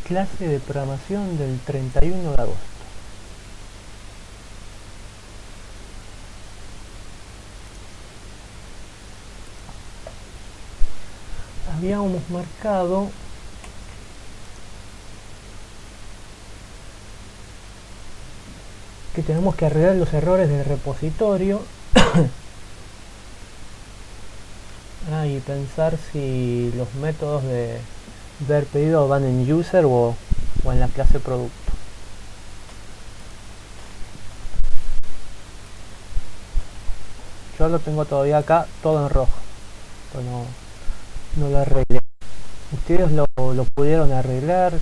clase de programación del 31 de agosto. Habíamos marcado que tenemos que arreglar los errores del repositorio y pensar si los métodos de ver pedido van en user o en la clase producto. Yo lo tengo todavía acá todo en rojo, pues no lo arreglé. ¿Ustedes lo pudieron arreglar?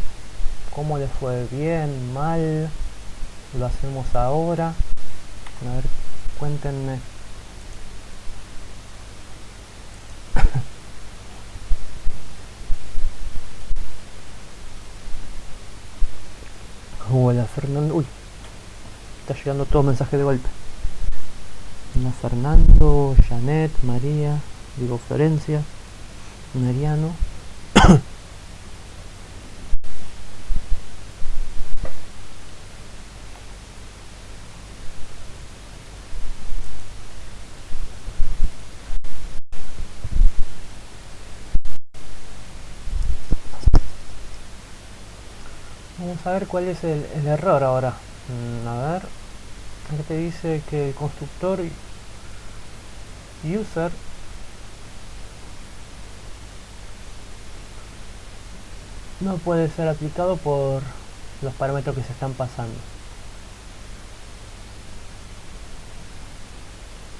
¿Cómo les fue? ¿Bien? ¿Mal? ¿Lo hacemos ahora? A ver, cuéntenme. Hola Fernando. Uy, está llegando todo mensaje de golpe. Hola Fernando, Janet, María, digo Florencia, Mariano. Vamos a ver cuál es el error ahora. A ver, aquí te dice que el constructor user no puede ser aplicado por los parámetros que se están pasando.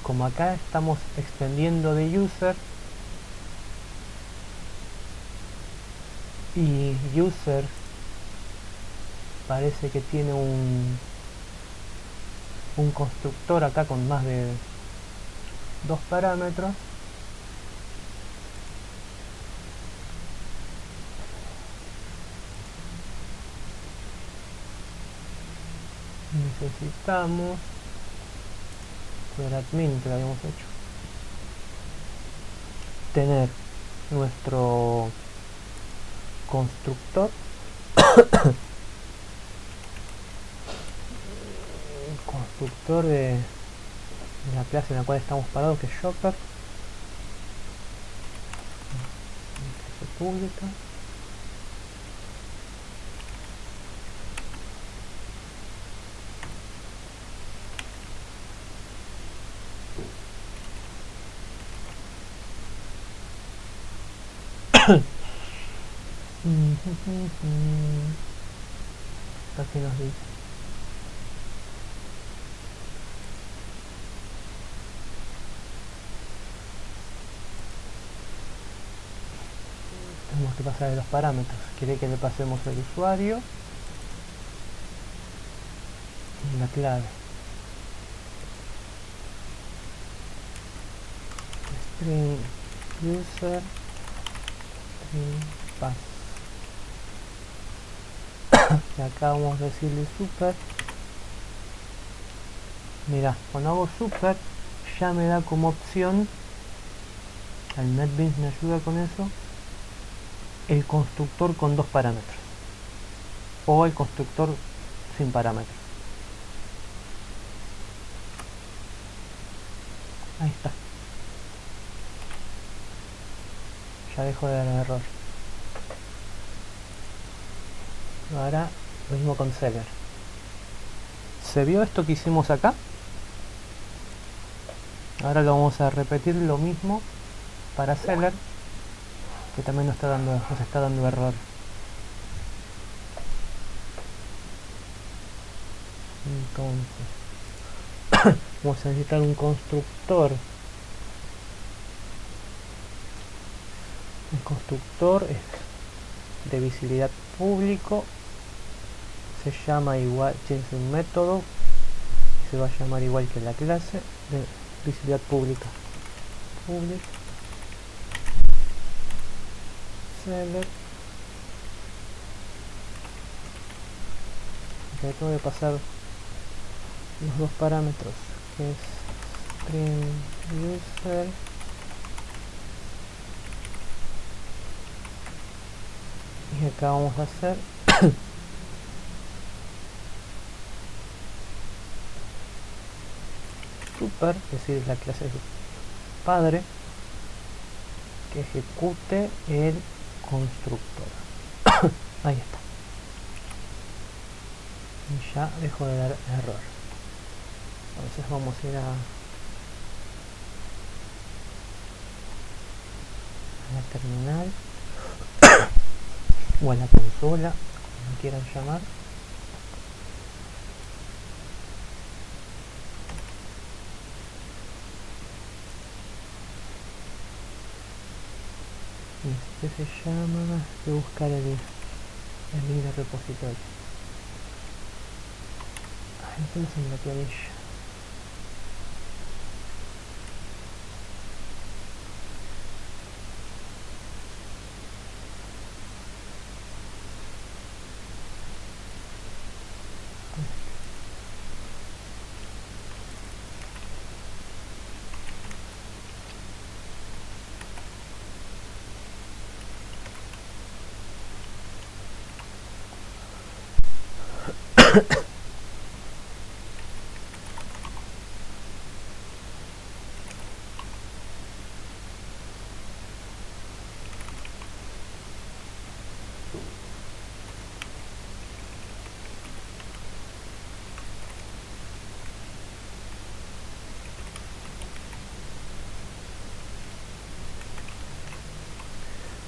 Como acá estamos extendiendo de user y user parece que tiene un constructor acá con más de 2 parámetros, necesitamos el admin que lo habíamos hecho, tener nuestro constructor de la clase en la cual estamos parados, que es shopper, clase pública. Aquí nos dice tenemos que pasar de los parámetros. Quiere que le pasemos el usuario y la clave. String user string pass. Y acá vamos a decirle super. Mira, cuando hago super ya me da como opción, el NetBeans me ayuda con eso, el constructor con 2 parámetros o el constructor sin parámetros. Ahí está, ya dejo de dar error. Ahora lo mismo con seller. ¿Se vio esto que hicimos acá? Ahora lo vamos a repetir lo mismo para seller, que también nos está dando error. Entonces vamos a necesitar un constructor. El constructor es de visibilidad público, se llama igual, es un método, se va a llamar igual que la clase de visibilidad pública. Public seller. Acá tengo que pasar los 2 parámetros, que es string user y acá vamos a hacer super, es decir, la clase de padre, que ejecute el constructor. Ahí está. Y ya dejó de dar error. Entonces vamos a ir a la terminal o a la consola, como quieran llamar. Este se llama, voy a buscar el link de repositorio. Ahí lo tenemos en la planilla.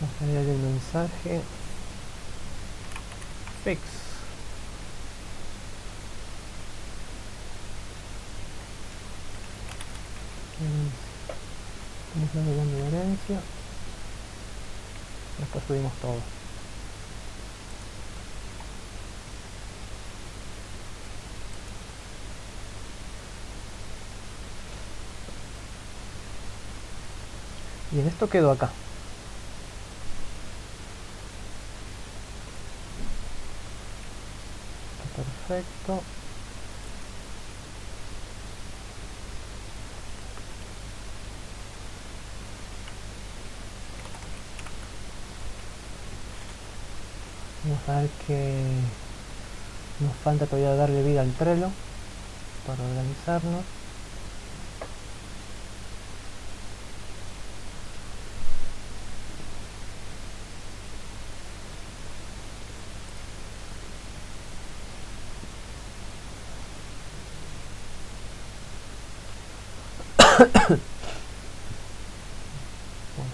Vamos a leer el mensaje. Fix. Estamos agregando la herencia. Después subimos todo. Bien, esto quedó acá. Perfecto. Vamos a ver que nos falta todavía darle vida al Trello para organizarnos.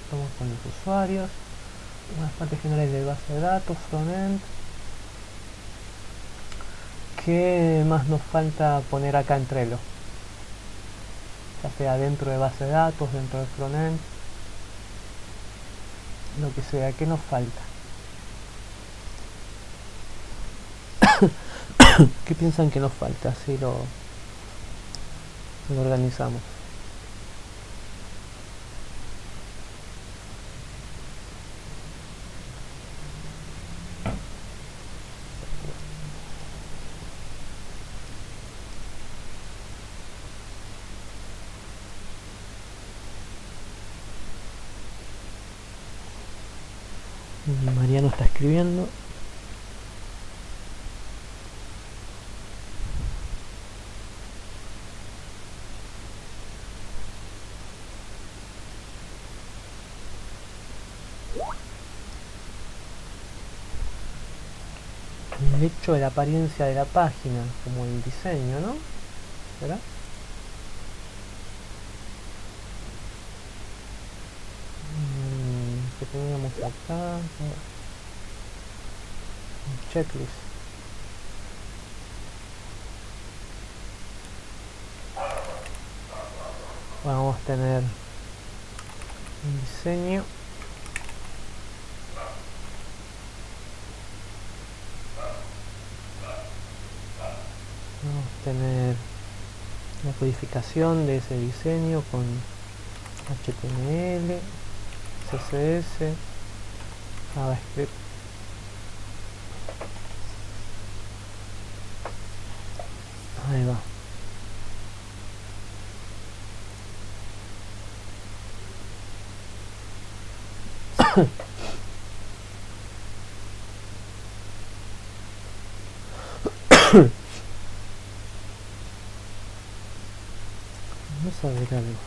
Estamos con los usuarios, las partes generales de base de datos, frontend. ¿Qué más nos falta poner acá en Trello? Ya sea dentro de base de datos, dentro de frontend, lo que sea. ¿Qué nos falta? ¿Qué piensan que nos falta? Así lo organizamos. Mariano está escribiendo. El hecho de la apariencia de la página, como el diseño, ¿no? ¿Verdad? Que teníamos acá. Checklist. Vamos a tener un diseño. Vamos a tener la codificación de ese diseño con HTML, CSS, JavaScript. Ahí va. Vamos a ver algo.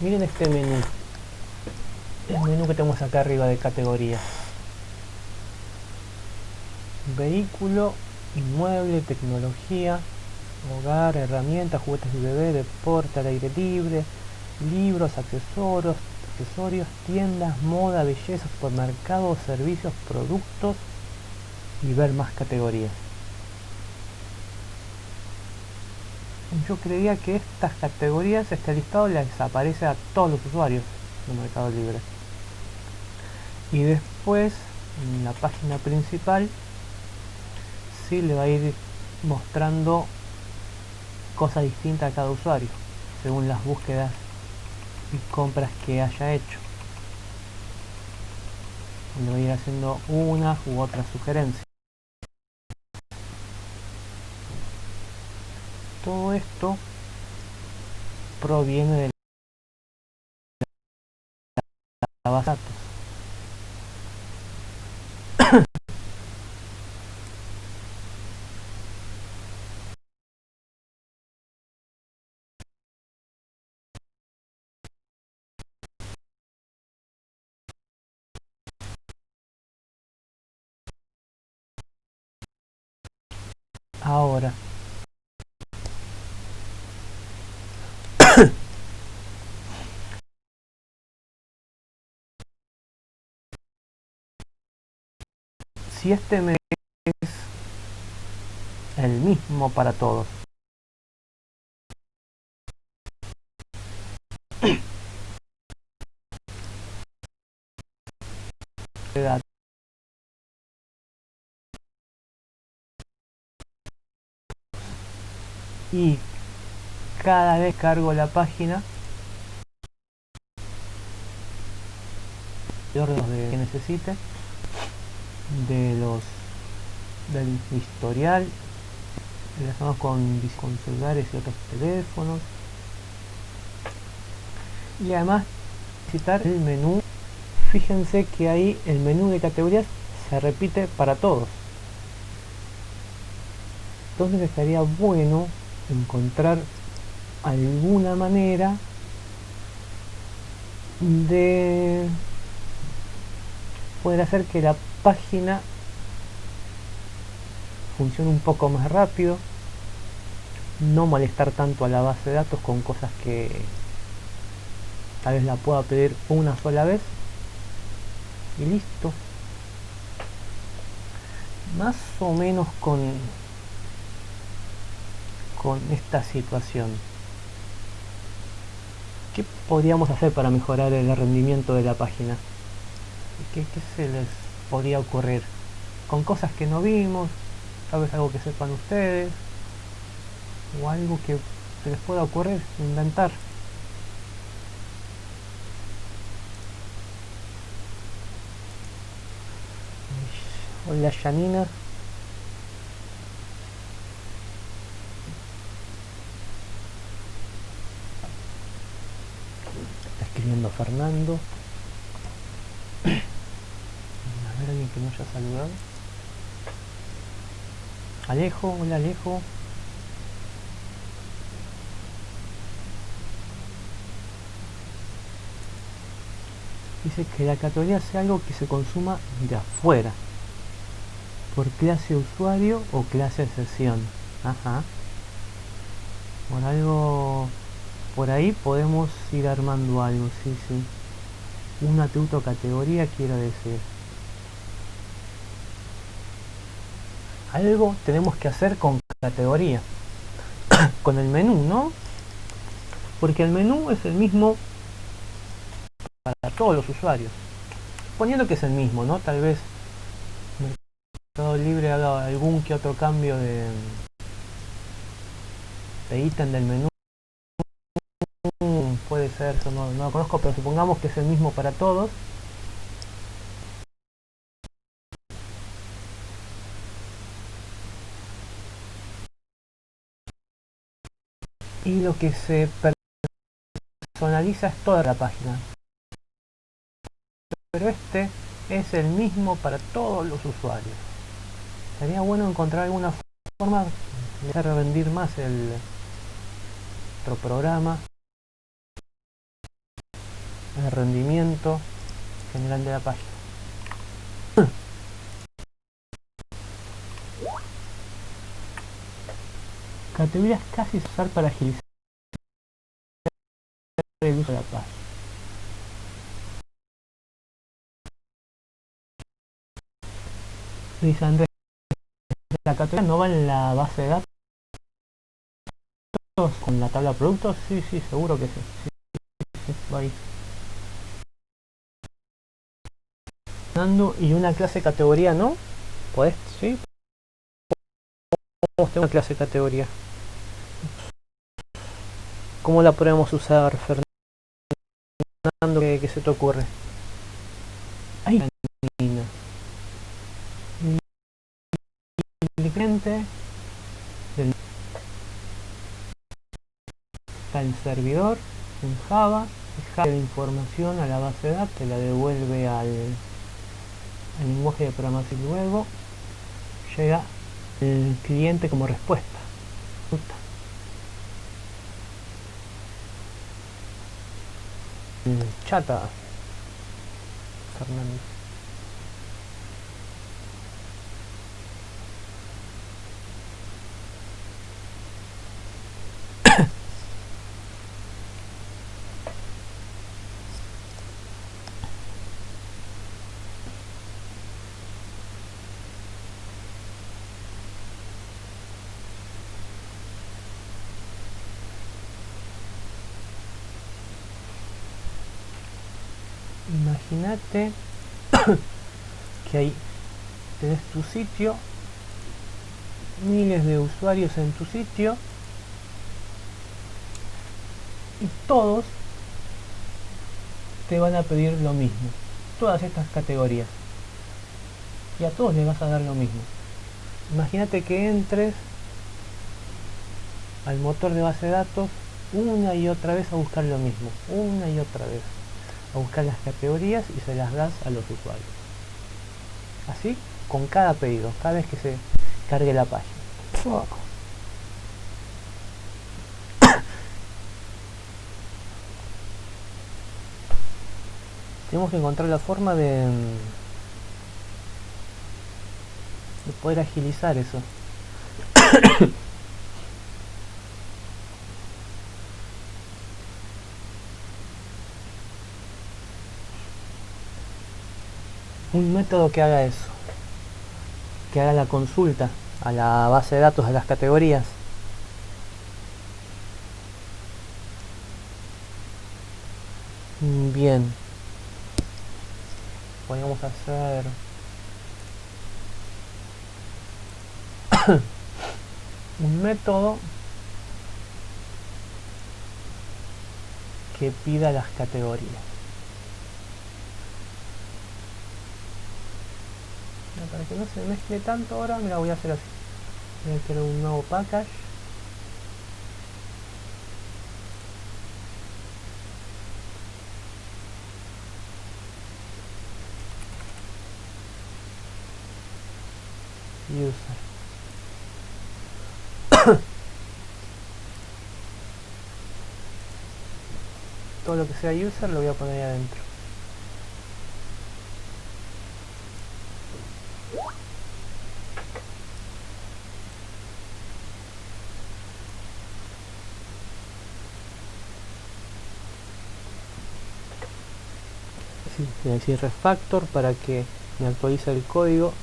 Miren este menú. El menú que tenemos acá arriba de categorías. Vehículo, inmueble, tecnología, hogar, herramientas, juguetes de bebé, deporte al aire libre, libros, accesorios, tiendas, moda, belleza, supermercados, servicios, productos y ver más categorías. Yo creía que estas categorías, este listado les aparece a todos los usuarios de Mercado Libre. Y después, en la página principal, sí le va a ir mostrando cosas distintas a cada usuario, según las búsquedas y compras que haya hecho. Le voy a ir haciendo una u otra sugerencia. Todo esto proviene de la base de datos. Ahora, si este mes es el mismo para todos, y cada vez cargo la página de órdenes que necesite, del historial relacionados con celulares y otros teléfonos, y además visitar el menú. Fíjense que ahí el menú de categorías se repite para todos, entonces estaría bueno encontrar alguna manera de poder hacer que la página funcione un poco más rápido, no molestar tanto a la base de datos con cosas que tal vez la pueda pedir una sola vez y listo. Más o menos con esta situación, ¿qué podríamos hacer para mejorar el rendimiento de la página? ¿Qué se les podría ocurrir? Con cosas que no vimos, tal vez algo que sepan ustedes, o algo que se les pueda ocurrir, inventar. Hola Janina. Está escribiendo Fernando. A ver, alguien que no haya saludado. Alejo, hola Alejo. Dice que la categoría sea algo que se consuma de afuera, por clase de usuario o clase de sesión. Ajá. Por algo, por ahí podemos ir armando algo, sí, sí. Un atributo o categoría, quiero decir. Algo tenemos que hacer con categoría, con el menú, ¿no? Porque el menú es el mismo para todos los usuarios. Poniendo que es el mismo, ¿no? Tal vez Mercado Libre haga algún que otro cambio de ítem del menú. Puede ser, eso no lo conozco, pero supongamos que es el mismo para todos. y lo que se personaliza es toda la página, pero este es el mismo para todos los usuarios. Sería bueno encontrar alguna forma de hacer rendir más el otro programa, el rendimiento general de la página. Categorías casi usar para agilizar el uso de la página. Dice Andrés, la categoría no va en la base de datos con la tabla de productos. Sí, seguro que sí. Sí, va ahí. Y una clase categoría, ¿no? ¿Podés? Sí. Podemos tener una clase categoría. ¿Cómo la podemos usar, Fernando? ¿Qué se te ocurre? Ahí el cliente está el servidor en Java, deja la información a la base de datos, la devuelve al lenguaje de programación y luego llega el cliente como respuesta. Chata, Fernando. Imagínate que ahí tenés tu sitio, miles de usuarios en tu sitio y todos te van a pedir lo mismo, todas estas categorías, y a todos les vas a dar lo mismo. Imagínate que entres al motor de base de datos una y otra vez a buscar lo mismo, una y otra vez a buscar las categorías y se las das a los usuarios. Así con cada pedido, cada vez que se cargue la página. Tenemos que encontrar la forma de poder agilizar eso. Un método que haga eso, que haga la consulta a la base de datos, a las categorías. Bien, podríamos hacer un método que pida las categorías. Para que no se mezcle tanto ahora, me la voy a hacer así. Voy a crear un nuevo package. User. Todo lo que sea user lo voy a poner ahí adentro. Voy a decir refactor para que me actualice el código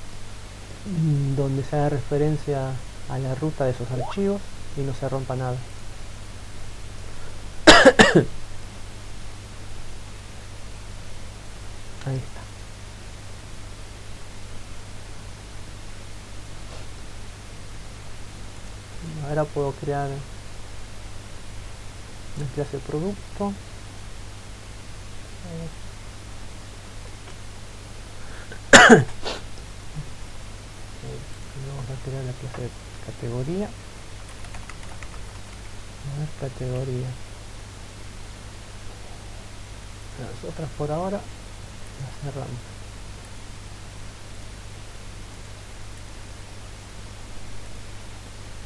donde se haga referencia a la ruta de esos archivos y no se rompa nada. Ahí está. Ahora puedo crear una clase de producto. Vamos a crear la clase de categoría. A ver, categoría. Las otras por ahora las cerramos.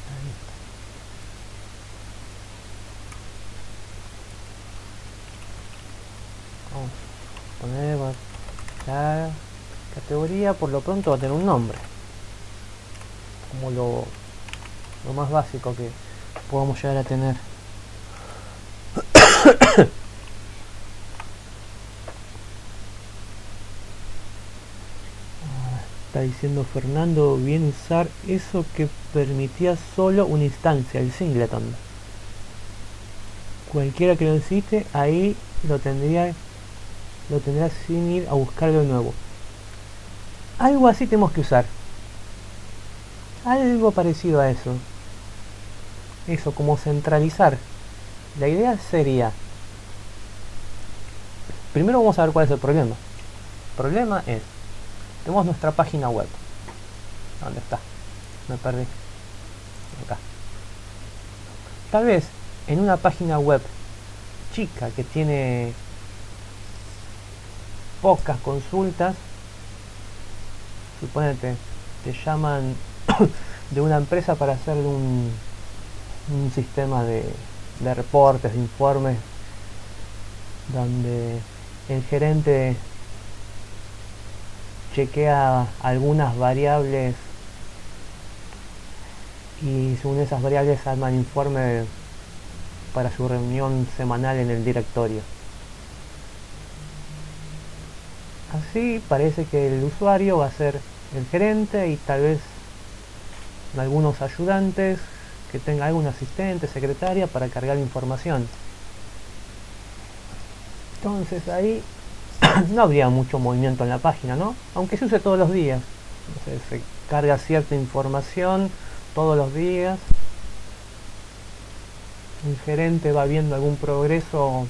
Ahí está. Vamos a poner la categoría, por lo pronto va a tener un nombre, como lo más básico que podamos llegar a tener. Está diciendo Fernando, bien usar eso que permitía solo una instancia, el singleton. Cualquiera que lo necesite, ahí lo tendrá sin ir a buscarlo de nuevo. Algo así tenemos que usar. Algo parecido a eso. Eso, como centralizar. La idea sería... Primero vamos a ver cuál es el problema. El problema es... Tenemos nuestra página web. ¿Dónde está? Me perdí. Acá. Tal vez en una página web chica que tiene pocas consultas, suponete, te llaman de una empresa para hacer un sistema de reportes, de informes, donde el gerente chequea algunas variables y según esas variables arman informe para su reunión semanal en el directorio. Así parece que el usuario va a ser el gerente y tal vez algunos ayudantes, que tenga algún asistente, secretaria para cargar información. Entonces ahí no habría mucho movimiento en la página, ¿no? Aunque se use todos los días. No sé, se carga cierta información todos los días. El gerente va viendo algún progreso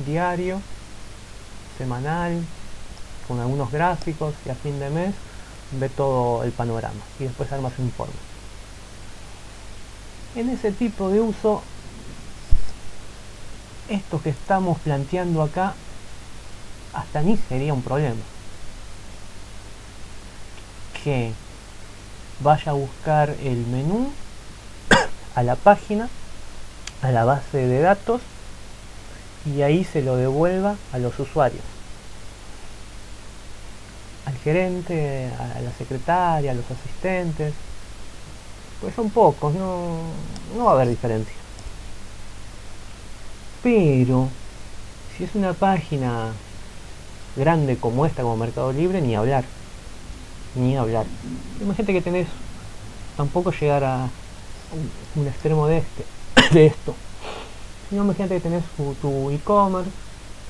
diario, semanal, con algunos gráficos, y a fin de mes ve todo el panorama y después arma su informe. En ese tipo de uso, esto que estamos planteando acá hasta ni sería un problema. Que vaya a buscar el menú a la página, a la base de datos, y ahí se lo devuelva a los usuarios, al gerente, a la secretaria, a los asistentes. Pues son pocos, no va a haber diferencia. Pero si es una página grande como esta, como Mercado Libre, ni hablar. Imagínate que tenés, tampoco llegar a un extremo de esto. Sino imagínate que tenés tu e-commerce,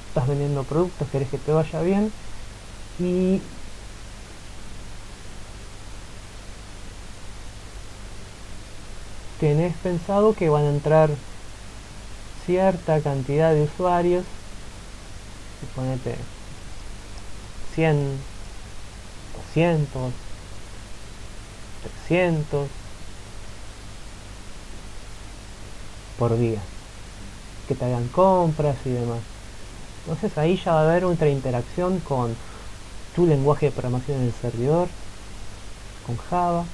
estás vendiendo productos, querés que te vaya bien, y tenés pensado que van a entrar cierta cantidad de usuarios, suponete 100, 200, 300 por día, que te hagan compras y demás. Entonces ahí ya va a haber otra interacción con tu lenguaje de programación en el servidor, con Java.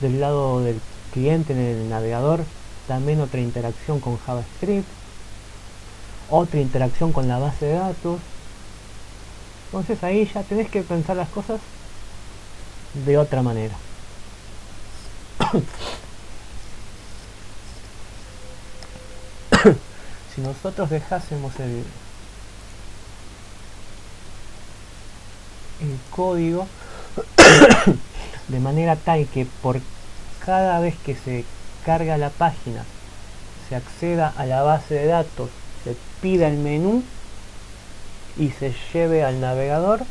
Del lado del cliente en el navegador, también otra interacción con JavaScript, otra interacción con la base de datos. Entonces ahí ya tenés que pensar las cosas de otra manera. Si nosotros dejásemos el código de manera tal que por cada vez que se carga la página se acceda a la base de datos, se pida el menú y se lleve al navegador,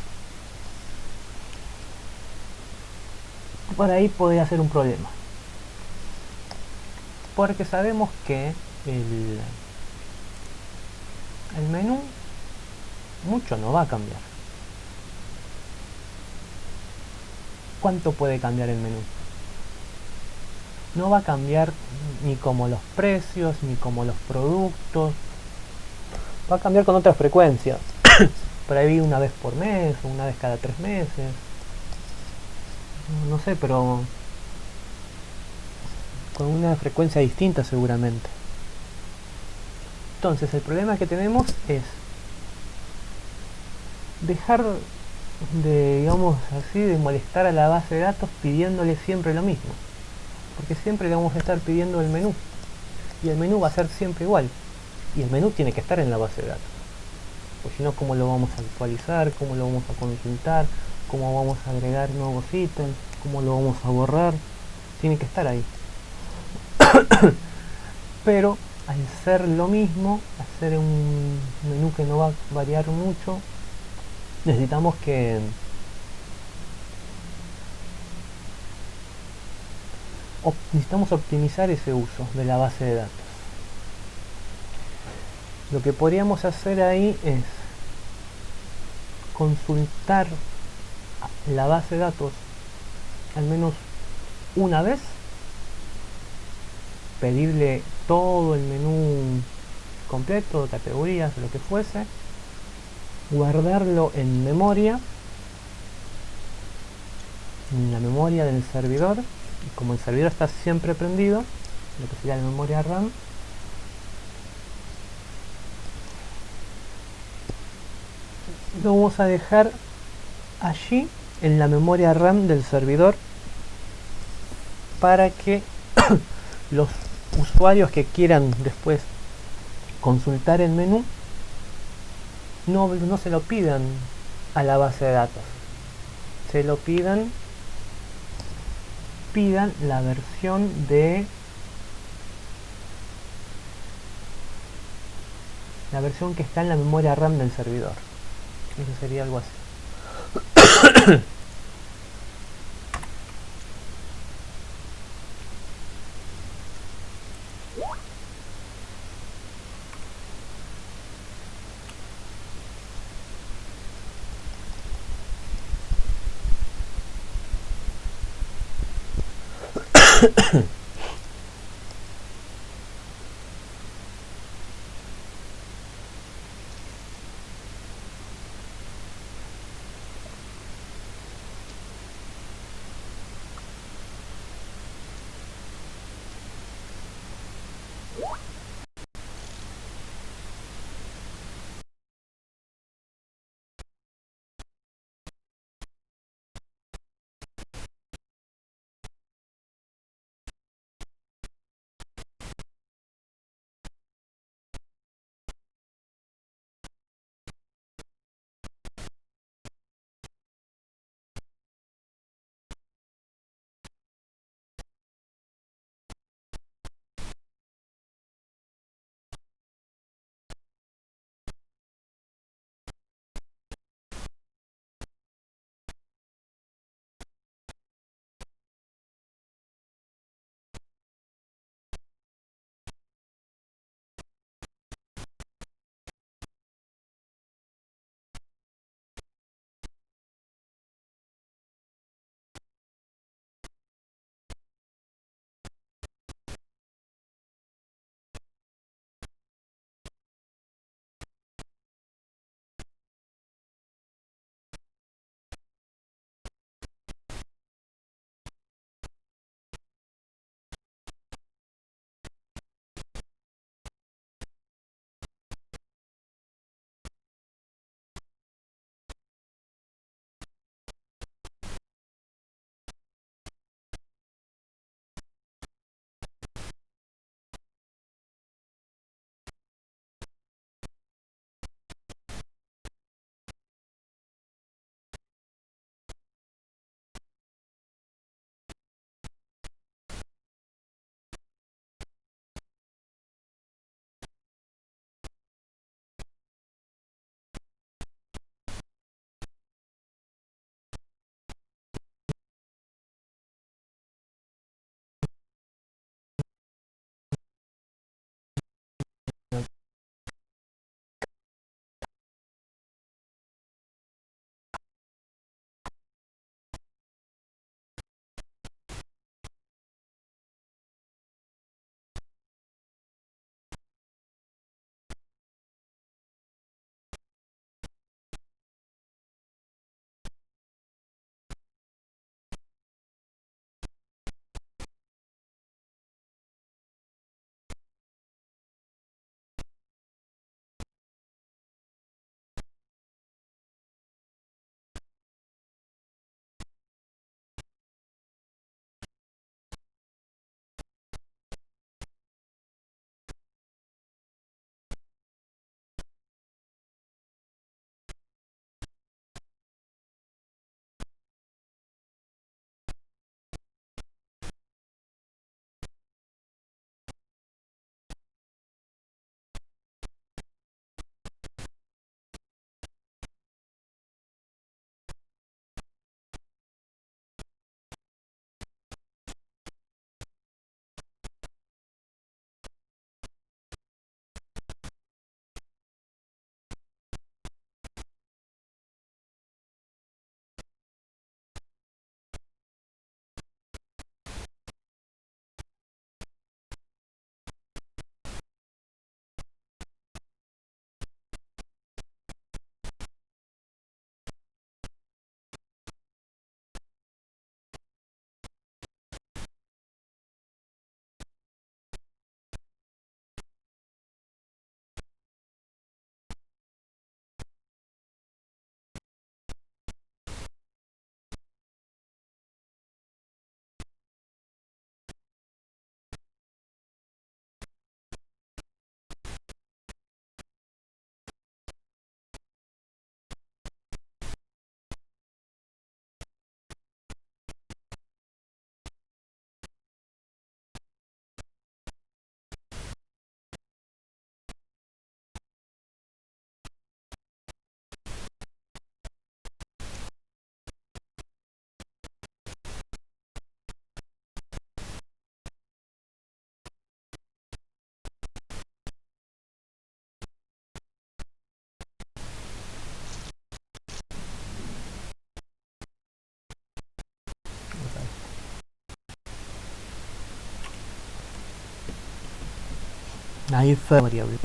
por ahí podría ser un problema, porque sabemos que el menú mucho no va a cambiar. ¿Cuánto puede cambiar el menú? no va a cambiar ni como los precios, ni como los productos, va a cambiar con otras frecuencias, por ahí una vez por mes, o una vez cada 3 meses, no sé, pero con una frecuencia distinta seguramente. Entonces el problema que tenemos es dejar de, digamos así, de molestar a la base de datos pidiéndole siempre lo mismo, porque siempre le vamos a estar pidiendo el menú, y el menú va a ser siempre igual, y el menú tiene que estar en la base de datos, pues si no, ¿cómo lo vamos a actualizar? ¿Cómo lo vamos a consultar? ¿Cómo vamos a agregar nuevos ítems? ¿Cómo lo vamos a borrar? Tiene que estar ahí. Pero al ser lo mismo, hacer un menú que no va a variar mucho, necesitamos que necesitamos optimizar ese uso de la base de datos. Lo que podríamos hacer ahí es consultar la base de datos al menos una vez, pedirle todo el menú completo, categorías, lo que fuese, guardarlo en la memoria del servidor, y como el servidor está siempre prendido, lo que sería la memoria RAM, lo vamos a dejar allí en la memoria RAM del servidor para que los usuarios que quieran después consultar el menú no se lo pidan a la base de datos, se lo pidan la versión que está en la memoria RAM del servidor. Eso sería algo así. Ahí fue variable.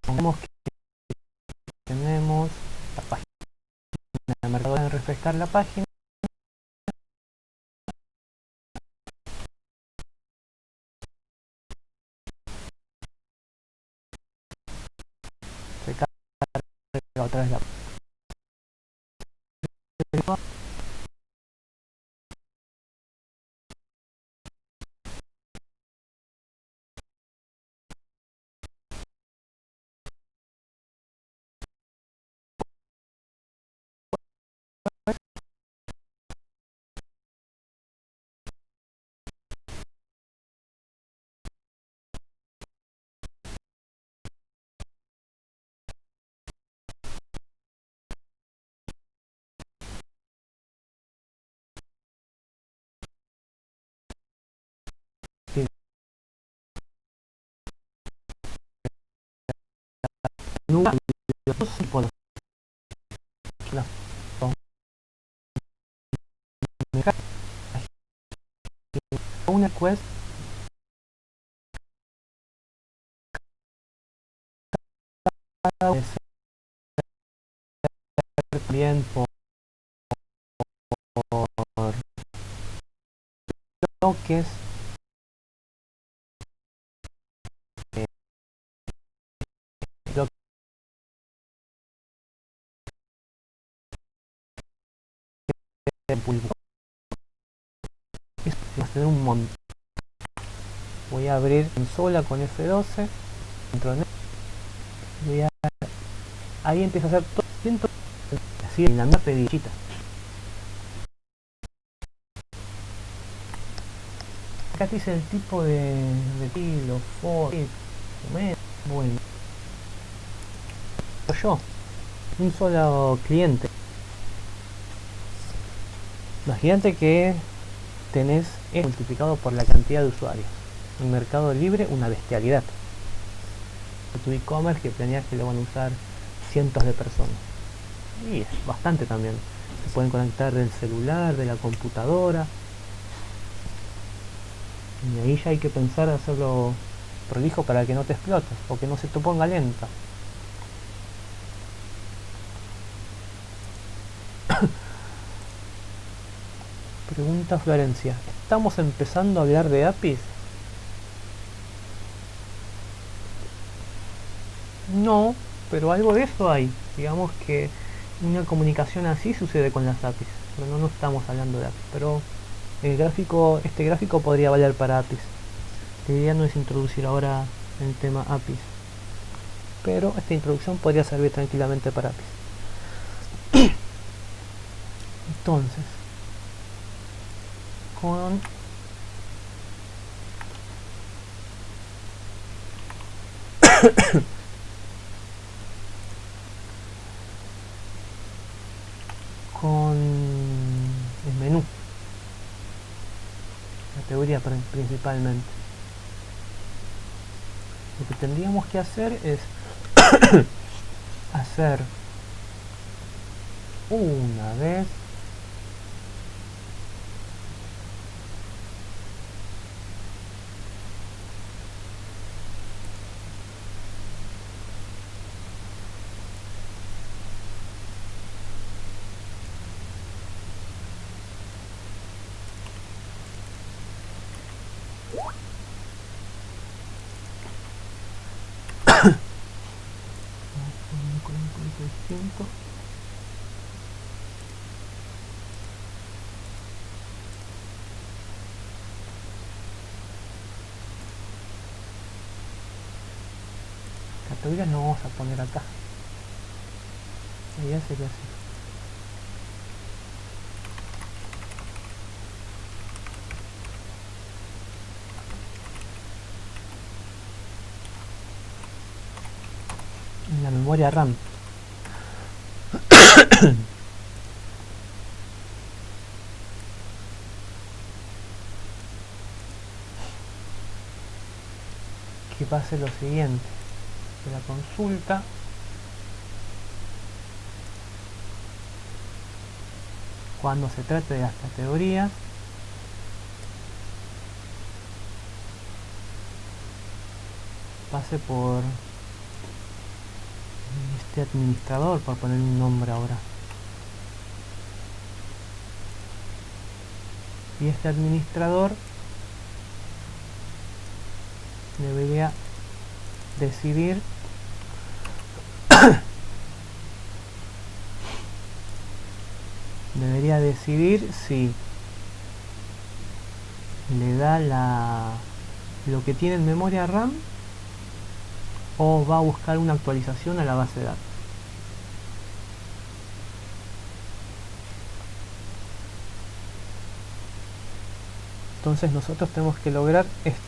Pongamos que tenemos la página de mercado en refrescar la página. Se carga otra vez la página. Una quest puede ser bien por bloques con pulpo. Va a tener un montón. Voy a abrir en sola con F12. Voy a... Ahí empieza a hacer todo. Así en la pedillita. Acá te dice el tipo de estilo, foto, bueno. Yo, un solo cliente. Imagínate que tenés multiplicado por la cantidad de usuarios. En Mercado Libre, una bestialidad. Tu e-commerce que planeas que lo van a usar cientos de personas. Y es bastante también. Se pueden conectar del celular, de la computadora. Y ahí ya hay que pensar hacerlo prolijo para que no te explotes o que no se te ponga lenta. Pregunta Florencia, ¿estamos empezando a hablar de APIs? No, pero algo de eso hay. Digamos que una comunicación así sucede con las APIs, pero no estamos hablando de APIs. Pero este gráfico podría valer para APIs. La idea no es introducir ahora el tema APIs, pero esta introducción podría servir tranquilamente para APIs. Entonces, con el menú, categoría principalmente, lo que tendríamos que hacer es hacer una vez categorías no vamos a poner acá. La idea sería así. En la memoria RAM. Que pase lo siguiente, que la consulta cuando se trate de las categorías pase por este administrador, por poner un nombre ahora, y este administrador debería decidir si le da lo que tiene en memoria RAM o va a buscar una actualización a la base de datos. Entonces nosotros tenemos que lograr esto.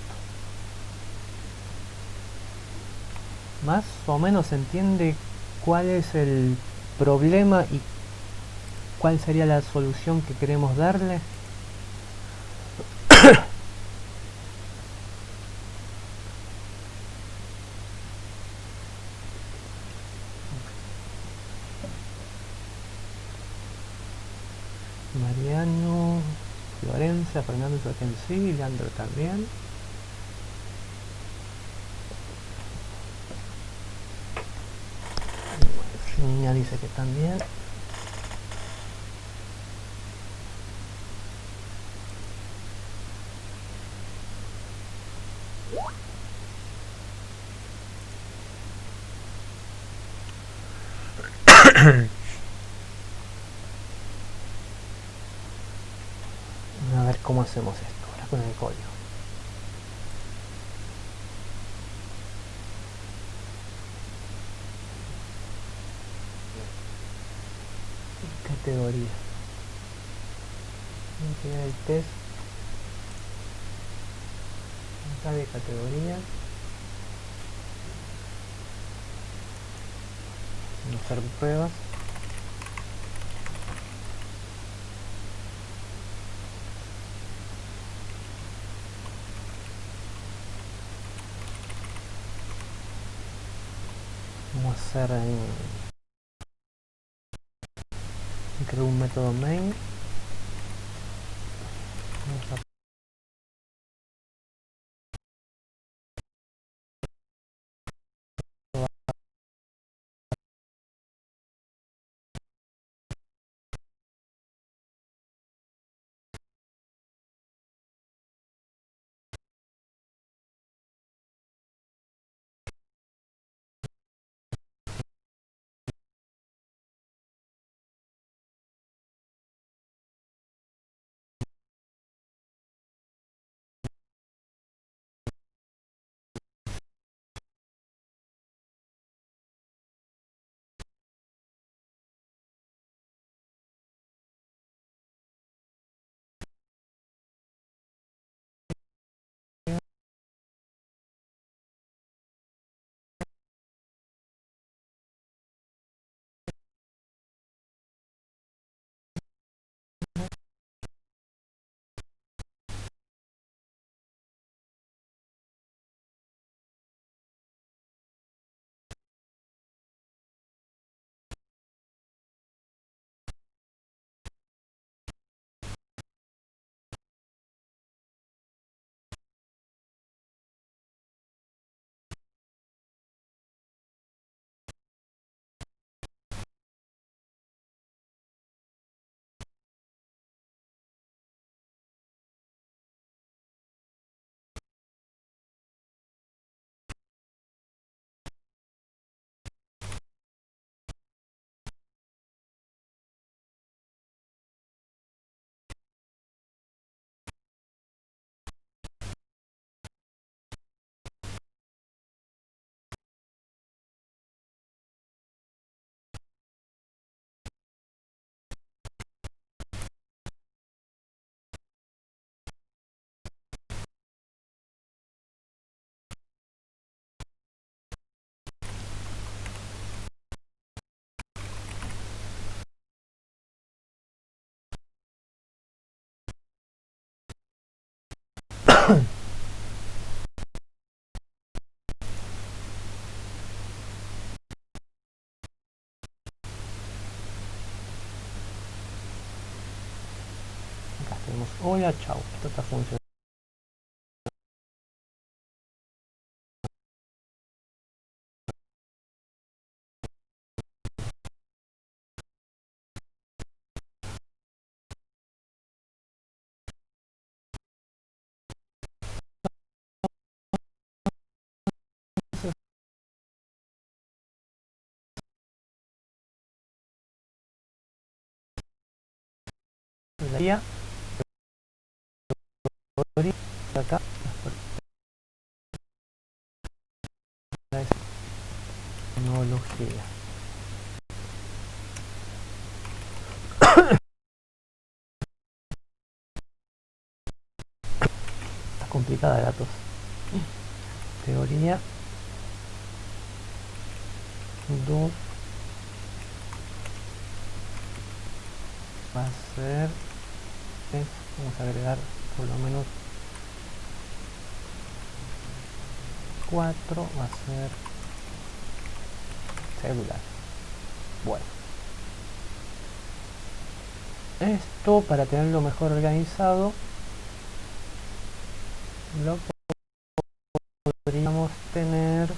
Más o menos se entiende cuál es el problema y cuál sería la solución que queremos darle. Mariano, Florencia, Fernando sí, Leandro también. Niña dice que también. cómo hacemos esto ahora con el código. Categoría. El test de categoría. Vamos a hacer pruebas. Vamos a hacer creo un método main. Vamos a acá tenemos hola, chao, esto está funcionando. La guía acá la tecnología. Está complicada, gatos. Teoría 2 va a ser vamos a agregar por lo menos 4, va a ser celular. Bueno, esto para tenerlo mejor organizado lo podríamos tener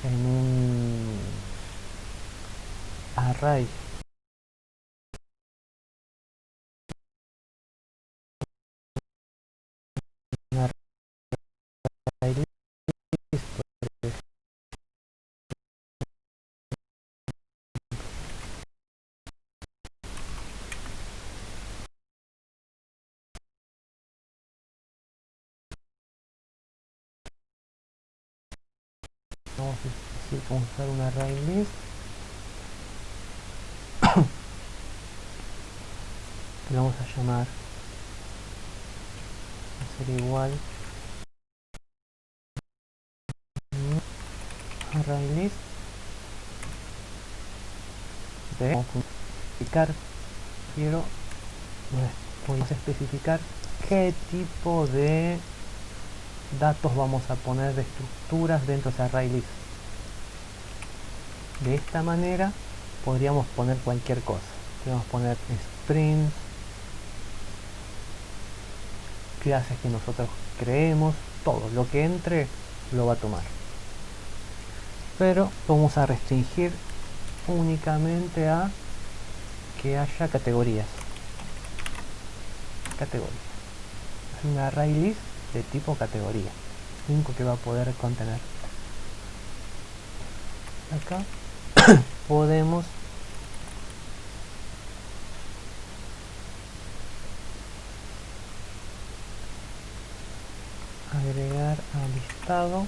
en un array. Un array list, vamos a decir que vamos a usar un array list que lo vamos a llamar, va a ser igual array list de, vamos a especificar, voy a especificar qué tipo de datos vamos a poner de estructuras dentro de ese array list. De esta manera podríamos poner cualquier cosa. Podríamos poner strings, clases que nosotros creemos, todo lo que entre lo va a tomar. Pero vamos a restringir únicamente a que haya categorías. Es un array list de tipo categoría, lo único que va a poder contener. Acá podemos agregar al listado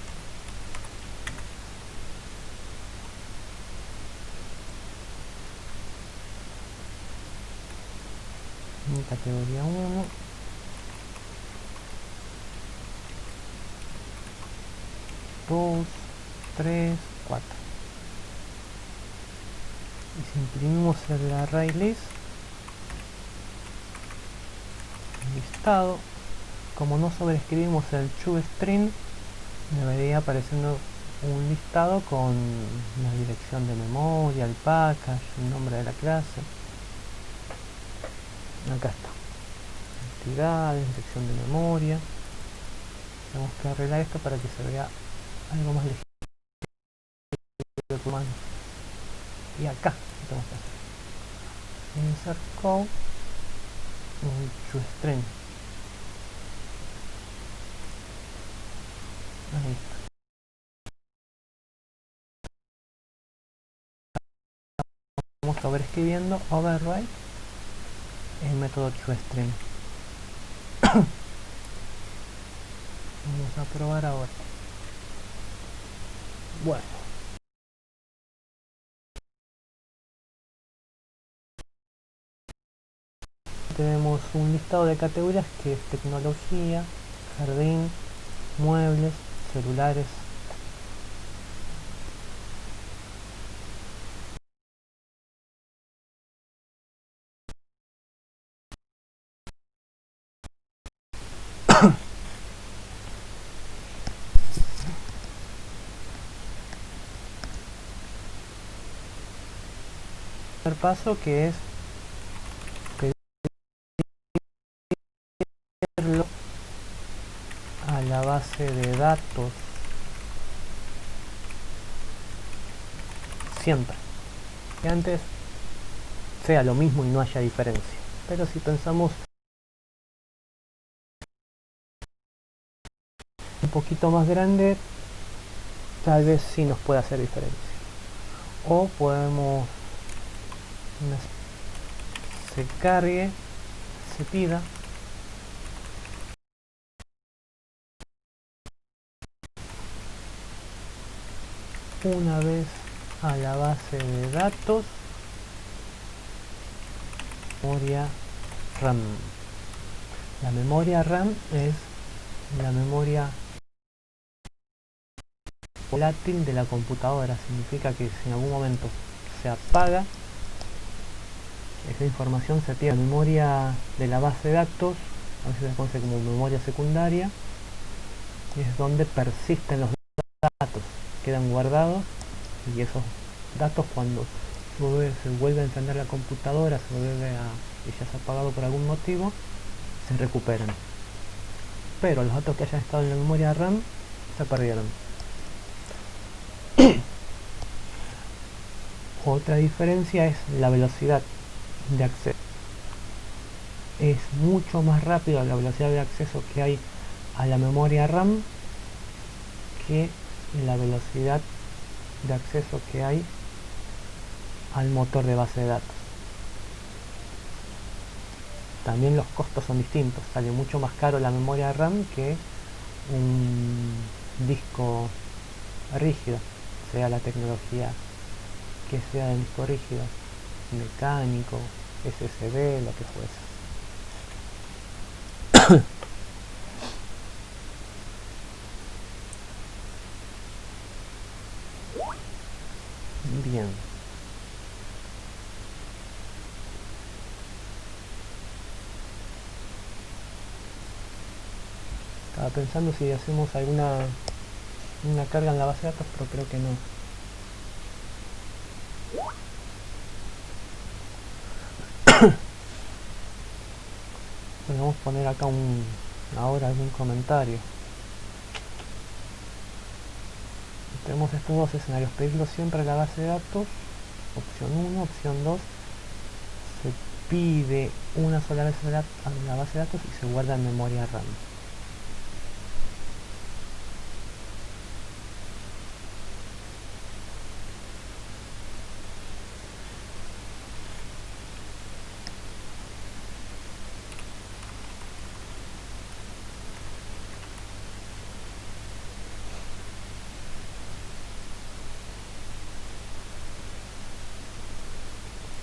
en categoría 1, dos, 3, 4. Y si imprimimos el array list, el listado, como no sobreescribimos el toString, debería apareciendo un listado con la dirección de memoria, el package, el nombre de la clase. Acá está, entidades, dirección de memoria. Tenemos que arreglar esto para que se vea algo más legible de tu mano. Y acá tenemos que hacer insert code un toString. Ahí está. Vamos a ver escribiendo override el método toString. Vamos a probar ahora. Bueno, tenemos un listado de categorías que es tecnología, jardín, muebles, celulares. El primer paso, que es pedirlo a la base de datos siempre, que antes sea lo mismo y no haya diferencia. Pero si pensamos un poquito más grande, tal vez sí nos pueda hacer diferencia. O podemos se cargue, se pida una vez a la base de datos memoria RAM. La memoria RAM es la memoria volátil de la computadora. Significa que si en algún momento se apaga, esa información se pierde. La memoria de la base de datos, a veces se conoce como memoria secundaria, es donde persisten los datos, quedan guardados, y esos datos, cuando se vuelve a encender la computadora, se vuelve a, y ya se ha apagado por algún motivo, se recuperan. Pero los datos que hayan estado en la memoria RAM se perdieron. Otra diferencia es la velocidad de acceso. Es mucho más rápida la velocidad de acceso que hay a la memoria RAM que la velocidad de acceso que hay al motor de base de datos. También los costos son distintos, sale mucho más caro la memoria RAM que un disco rígido. sea la tecnología que sea del disco rígido, mecánico, SSD, lo que fuese. Bien. Estaba pensando si hacemos una carga en la base de datos, pero creo que no. Podemos poner acá ahora algún comentario. Tenemos estos dos escenarios: pedirlo siempre a la base de datos, opción 1, opción 2, se pide una sola vez a la base de datos y se guarda en memoria RAM.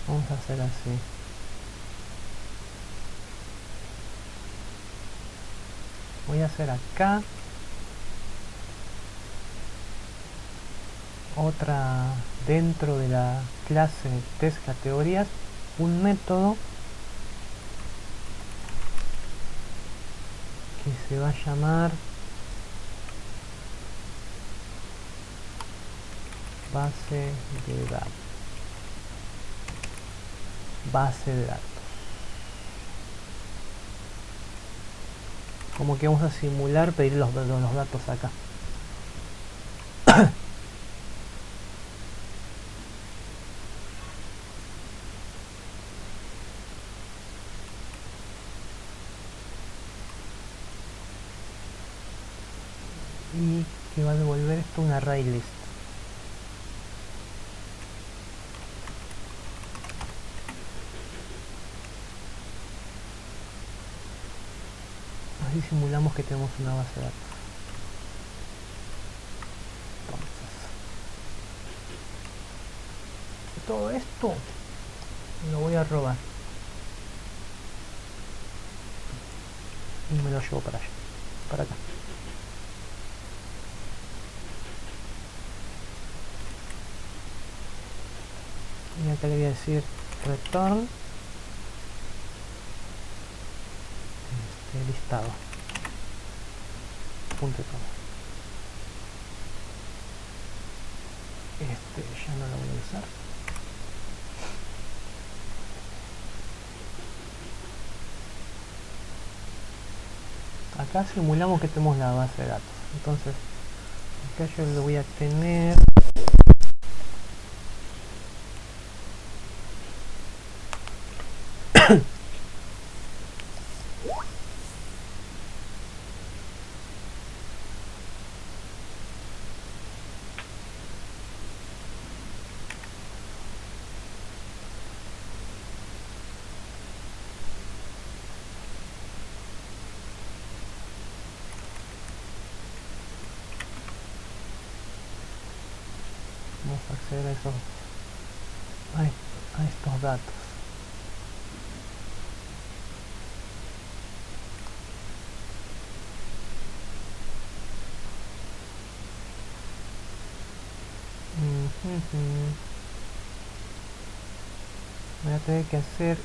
Vamos a hacer así. Voy a hacer acá otra, dentro de la clase test categorías, un método que se va a llamar base de datos. Como que vamos a simular pedir los datos acá. Y que va a devolver esto un array list. Así simulamos que tenemos una base de datos. Entonces, todo esto lo voy a robar y me lo llevo para allá, para acá. Y acá le voy a decir return listado punto com. Ya no lo voy a usar. Acá simulamos que tenemos la base de datos. Entonces acá yo lo voy a tener vamos a acceder a estos datos. Voy a tener que hacer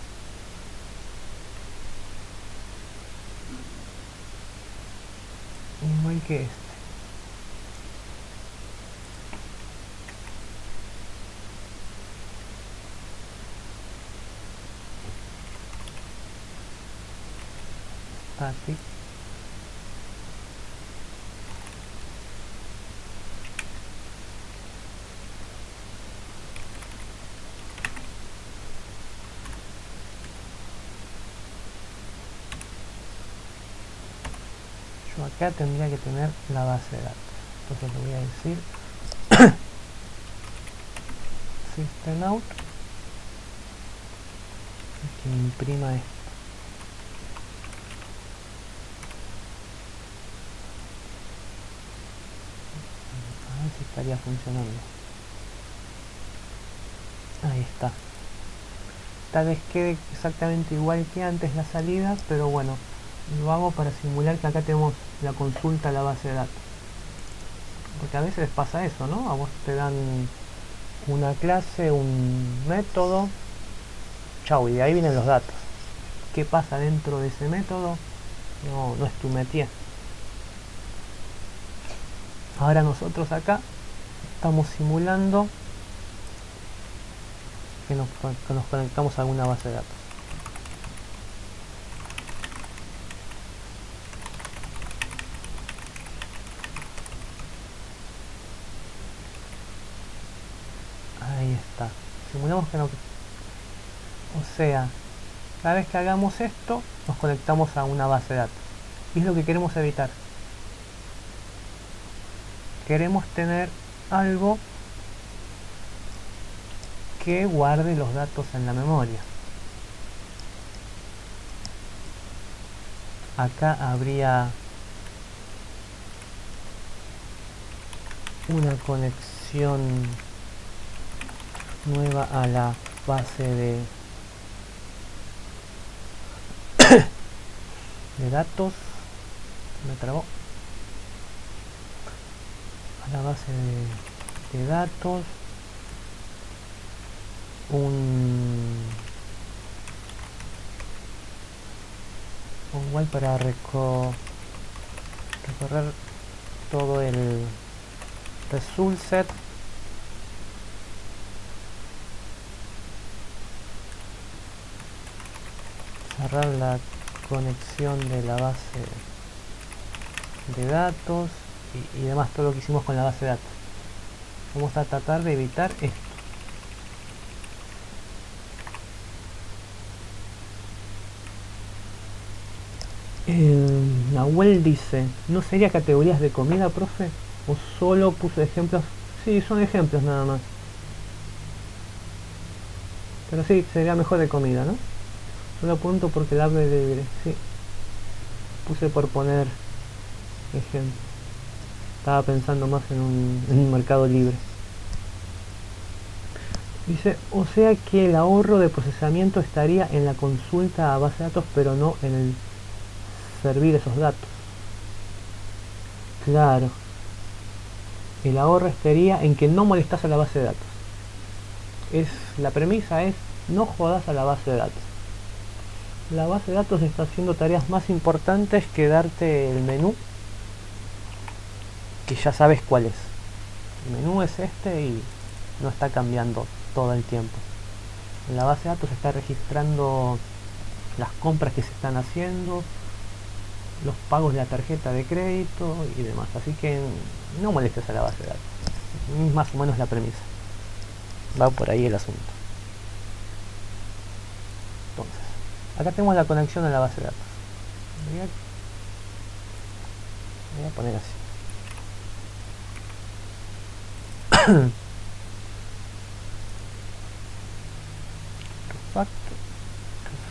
igual que este. Static. Yo acá tendría que tener la base de datos. Entonces le voy a decir system out y que imprima esto. A ver si estaría funcionando. Ahí está. Tal vez quede exactamente igual que antes la salida, pero bueno, lo hago para simular que acá tenemos la consulta a la base de datos. Porque a veces pasa eso, ¿no? A vos te dan una clase, un método, chau, y de ahí vienen los datos. ¿Qué pasa dentro de ese método? No es tu métier. Ahora nosotros acá estamos simulando que nos conectamos a alguna base de datos. Ahí está. Simulamos que no... O sea, cada vez que hagamos esto, nos conectamos a una base de datos. Y es lo que queremos evitar. Queremos tener algo que guarde los datos en la memoria. Acá habría una conexión nueva a la base de datos. Me trabó. A la base de datos. Igual para recorrer todo el result set. Cerrar la conexión de la base de datos y demás, todo lo que hicimos con la base de datos. Vamos a tratar de evitar esto. Nahuel dice, ¿no sería categorías de comida, profe? ¿O solo puso ejemplos? Sí, son ejemplos nada más. Pero sí, sería mejor de comida, ¿no? Solo apunto porque la hable libre. Sí. Puse por poner ejemplo. Estaba pensando más en un mercado libre. Dice, o sea que el ahorro de procesamiento estaría en la consulta a base de datos, pero no en el servir esos datos. Claro. El ahorro estaría en que no molestas a la base de datos. La premisa es, no jodas a la base de datos. La base de datos está haciendo tareas más importantes que darte el menú, que ya sabes cuál es. El menú es este y no está cambiando todo el tiempo. En la base de datos está registrando las compras que se están haciendo, los pagos de la tarjeta de crédito y demás. Así que no molestes a la base de datos. Es más o menos la premisa. Va por ahí el asunto. Entonces, acá tenemos la conexión a la base de datos. Voy a poner así.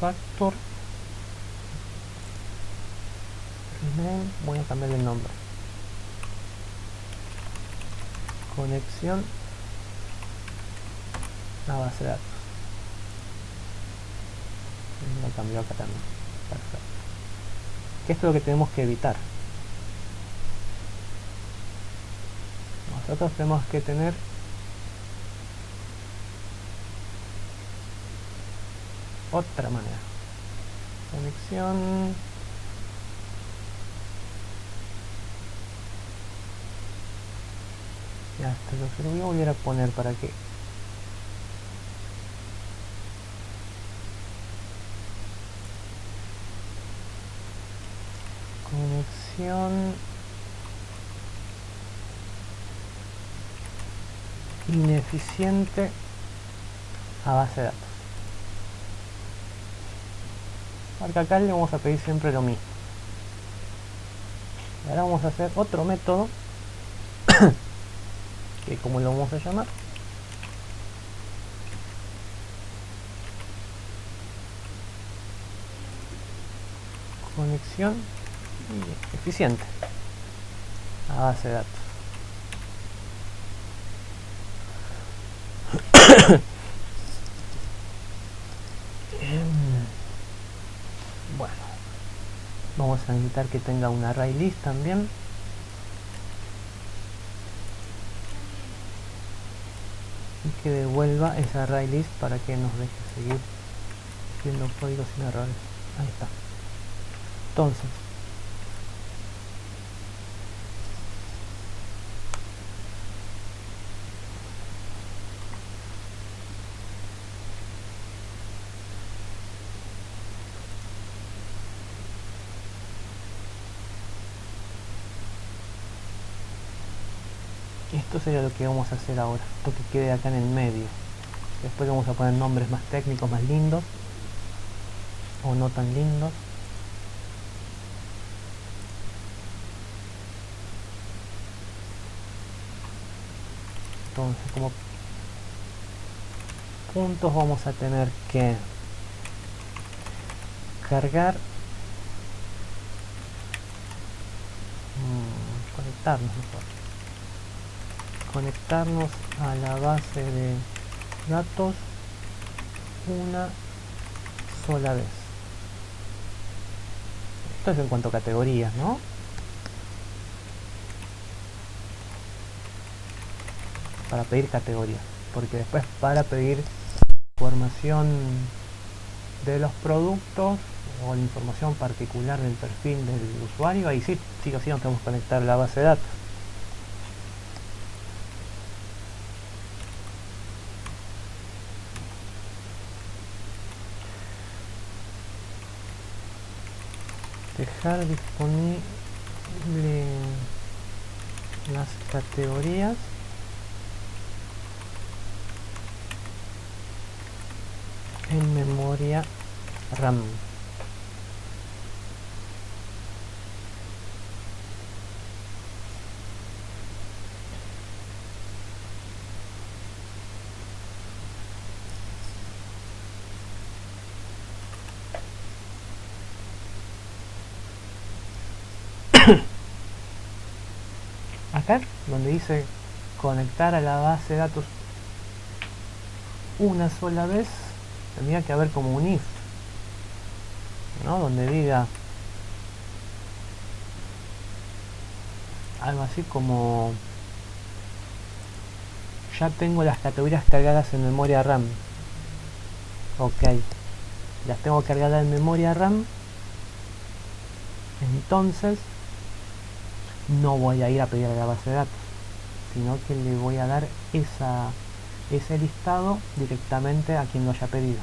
Refactor. Voy a cambiar el nombre. Conexión a base de datos. Lo cambió acá también. Perfecto. Que esto es lo que tenemos que evitar. Nosotros tenemos que tener otra manera. Conexión ya está, lo voy a volver a poner para que conexión ineficiente a base de datos. Porque acá le vamos a pedir siempre lo mismo. Y ahora vamos a hacer otro método que, como lo vamos a llamar, conexión eficiente a base de datos. a necesitar que tenga un array list también. Y que devuelva esa array list para que nos deje seguir viendo código sin errores. Ahí está. Entonces, esto sería lo que vamos a hacer ahora, esto que quede acá en el medio. Después vamos a poner nombres más técnicos, más lindos o no tan lindos. Entonces, como puntos vamos a tener que cargar, conectarnos a la base de datos una sola vez. Esto es en cuanto a categorías, ¿no? Para pedir categorías, porque después para pedir información de los productos o la información particular del perfil del usuario, ahí sí o sí nos tenemos que conectar a la base de datos. Dejar disponible las categorías en memoria RAM. Acá donde dice conectar a la base de datos una sola vez, tendría que haber como un if, ¿no? Donde diga algo así como ya tengo las categorías cargadas en memoria RAM. Ok, las tengo cargadas en memoria RAM, entonces no voy a ir a pedir a la base de datos, sino que le voy a dar ese listado directamente a quien lo haya pedido.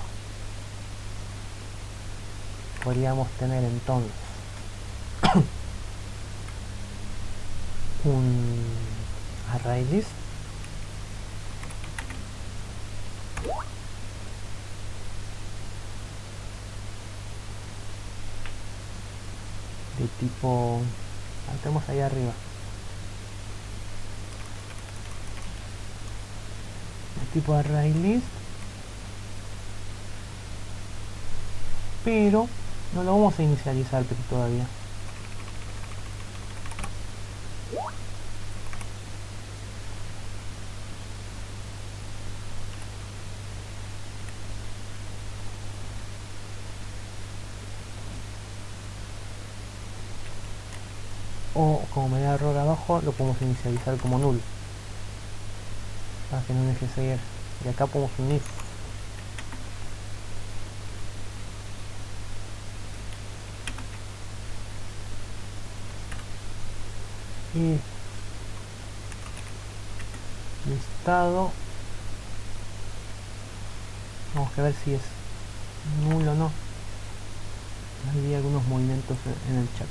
Podríamos tener entonces un array list de tipo, lo tenemos ahí arriba, de tipo array list, pero no lo vamos a inicializar todavía. O como me da error abajo, lo podemos inicializar como null para que no deje seguir. Y acá ponemos un if. Y listado, vamos a ver si es nulo o no. Hay algunos movimientos en el chat.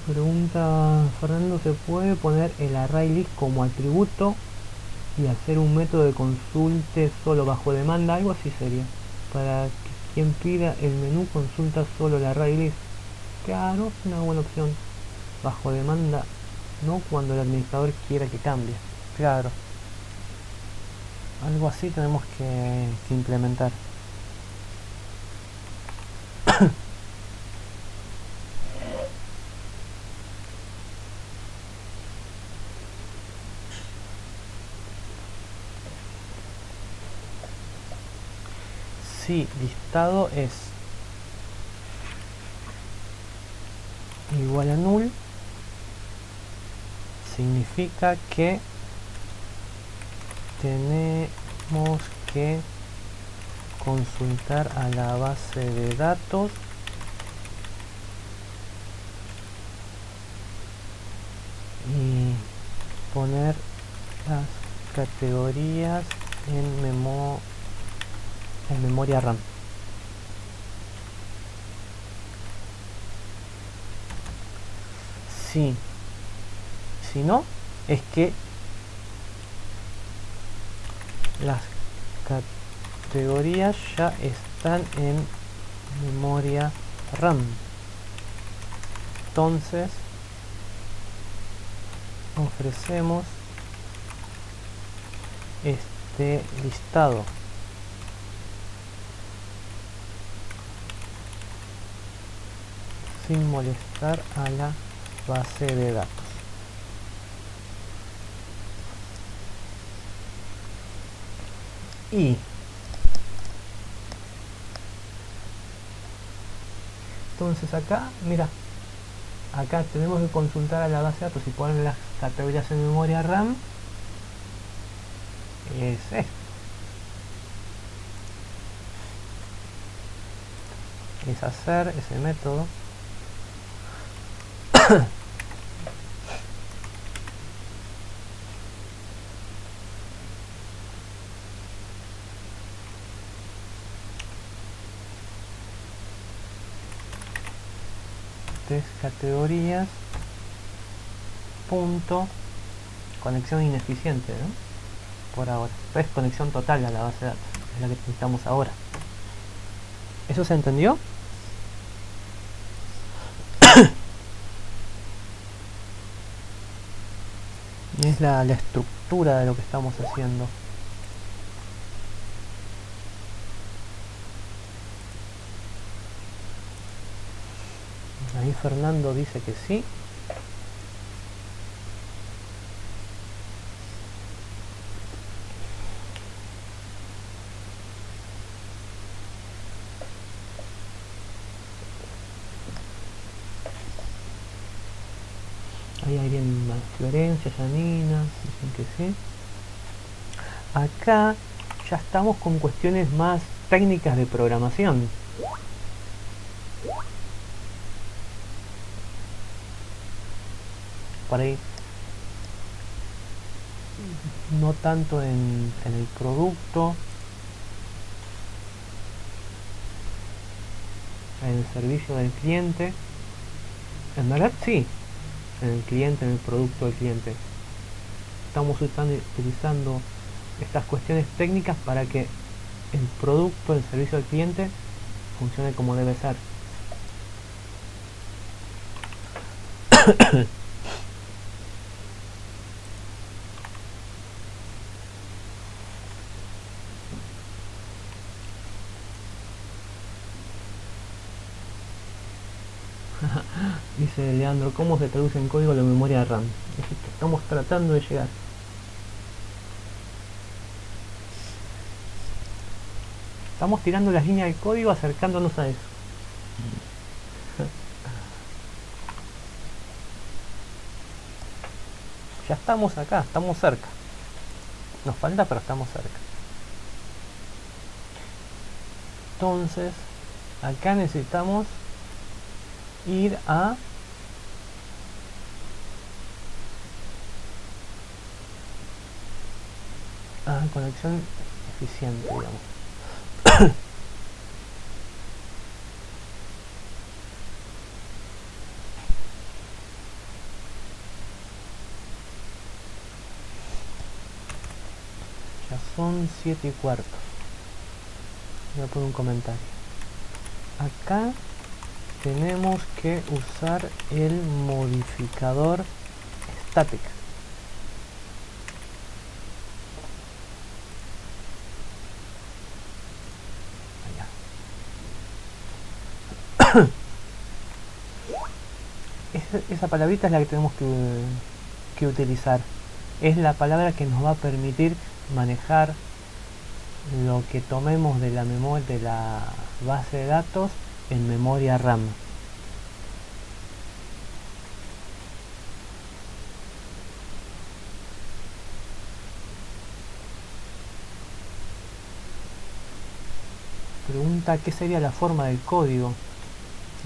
Pregunta Fernando, ¿se puede poner el array list como atributo y hacer un método de consulte solo bajo demanda? Algo así sería, para que quien pida el menú consulta solo el array list. Claro, es una buena opción. Bajo demanda, no cuando el administrador quiera que cambie. Claro, algo así tenemos que implementar. si listado es igual a null, significa que tenemos que consultar a la base de datos y poner las categorías en memoria RAM. Si no, es que las categorías ya están en memoria RAM. Entonces ofrecemos este listado. Sin molestar a la base de datos. Y entonces acá, mira, acá tenemos que consultar a la base de datos y poner las categorías en memoria RAM. Es esto. Es hacer ese método. Categorías punto conexión ineficiente, ¿no? Por ahora es conexión total a la base de datos, es la que necesitamos ahora. ¿Eso se entendió? Y es la estructura de lo que estamos haciendo. Ahí Fernando dice que sí. Ahí alguien más, Florencia, Janina, dicen que sí. Acá ya estamos con cuestiones más técnicas de programación. Por ahí no tanto en el producto, en el servicio del cliente, en verdad sí, en el cliente, en el producto del cliente. Estamos utilizando estas cuestiones técnicas para que el producto, el servicio del cliente funcione como debe ser. Dice Leandro, ¿cómo se traduce en código la memoria RAM? Es que estamos tratando de llegar. Estamos tirando las líneas del código acercándonos a eso. Ya estamos acá, estamos cerca. Nos falta, pero estamos cerca. Entonces, acá necesitamos ir a conexión eficiente, digamos. Ya son 7:15. Voy a poner un comentario. Acá tenemos que usar el modificador static. Esa palabrita es la que tenemos que utilizar. Es la palabra que nos va a permitir manejar lo que tomemos de la memoria de la base de datos en memoria RAM. Pregunta qué sería la forma del código.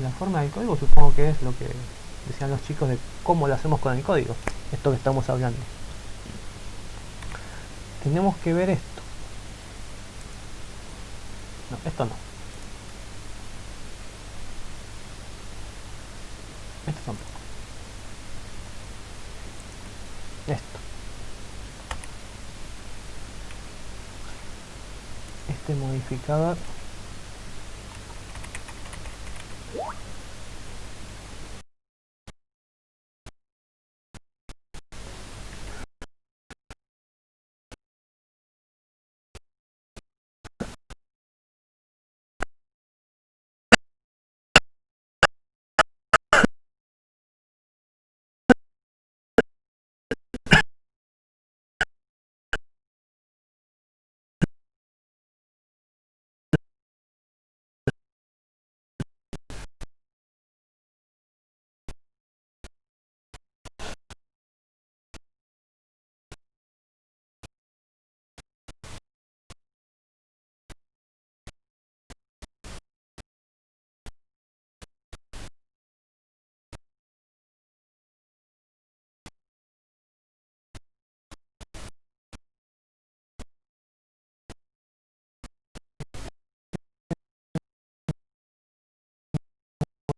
La forma del código supongo que es lo que decían los chicos de cómo lo hacemos con el código. Esto que estamos hablando. Tenemos que ver esto. No, esto no. Esto tampoco. Esto. Este modificador.